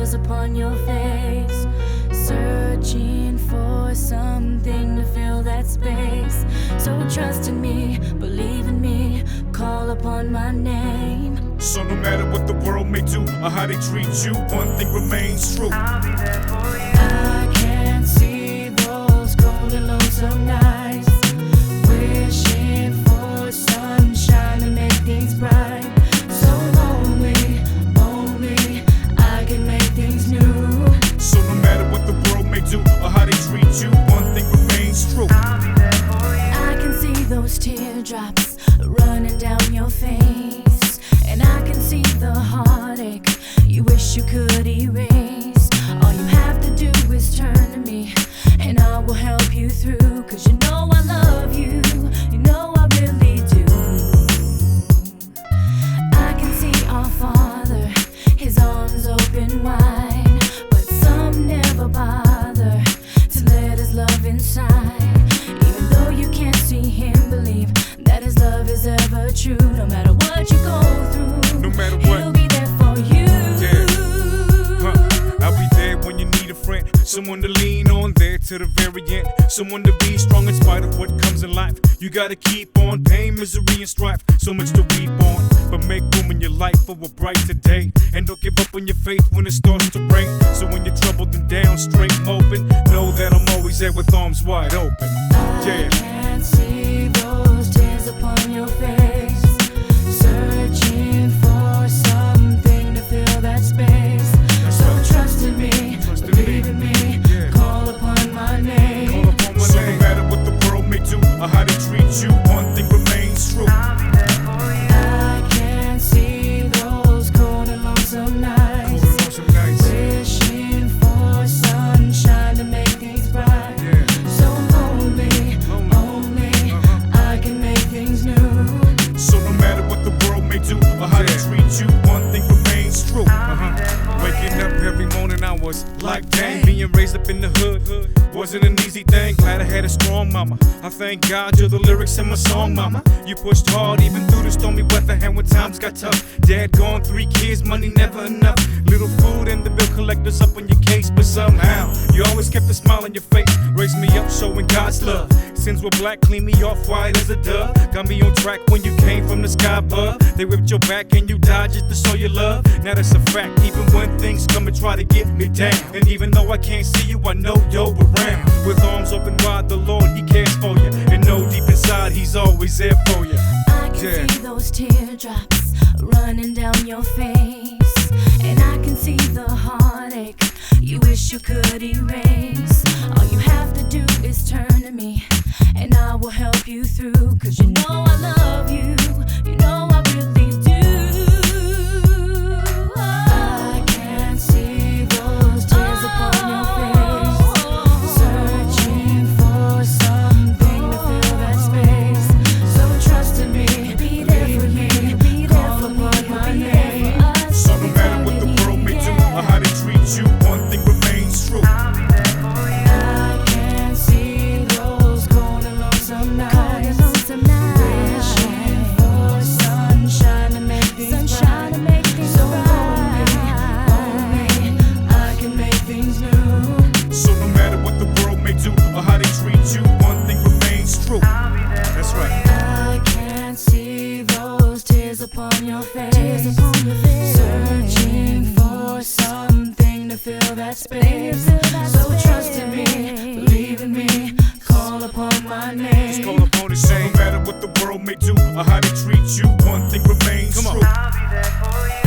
tears upon your face, searching for something to fill that space. So trust in me, believe in me, call upon my name. So no matter what the world may do or how they treat you, one thing remains true. I'll be there for you. I can see those cold and lonesome nights, wishing for sunshine to make things bright. So lonely, only I can make things new. So no matter what the world may do or how they treat you, one thing remains true. I'll be there for you. I can see those teardrops running down your face, and I can see the heartache you wish you could erase. All you have to do is turn to me, and I will help you through. 'Cause you know I love you, you know I really do. I can see our Father, His arms open wide, but some never bother to let His love inside. Even though you can't see Him, believe that His love is ever true. No matter what you go through, No matter what. He'll be there for you. I'll be there when you need a friend, someone to lean on, there to the very end, someone to be strong in spite of what comes in life. You gotta keep on, pain, misery, and strife, so much to weep on. But make room in your life for a brighter day, and don't give up on your faith when it starts to rain. So when you're troubled and down, straight and open, know that I'm always there with arms wide open. I can see those tears upon your face, searching for something to fill that space. So trust in me, believe in me, call upon my name. Call upon my so name. No matter what the world may do or how they treat you, one thing remains true. I'll be there for you. I can see those cold and lonesome nights, wishing for sunshine to make things bright. So lonely, only I can make things new. So no matter what the world may do or how they treat you, one thing remains true. Waking up every morning I was like, dang, being raised up in the hood wasn't an easy thing. Glad I had a strong mama. I thank God you're the lyrics in my song, mama. You pushed hard even through the stormy weather, and when times got tough, Dad gone, 3 kids, money never enough. Little food and the bill collectors up on your case, but somehow you always kept a smile on your face. Raised me up showing God's love. Sins were black, clean me off white as a dove. Got me on track when you came from the sky above. They whipped your back and you died just to show your love. Now that's a fact, even when things come and try to get me down. And even though I can't see you, I know you're around. With arms open wide, the Lord, He cares for you. And know deep inside, He's always there for you. I can see those teardrops running down your face, and I can see the heartache you wish you could erase. All you have to do is turn to me, and I will help you through. 'Cause you know I love you, you know I really do. I can see those tears upon your face, searching for something to fill that space. So trust in me, believe in me, call upon my name. So no matter what the world may do or how they treat you, one thing remains true. I'll be there for you. I can see those cold and lonesome nights, wishing for sunshine to make things bright. So only I can make things new. So no matter what the world may do or how they treat you, one thing remains true. I'll be there That's for right. I can see those tears upon your face, searching for something to fill that space. So trust in me, believe in me, call upon my name. Call upon His name. No matter what the world may do or how they treat you, one thing remains true. I'll be there for you.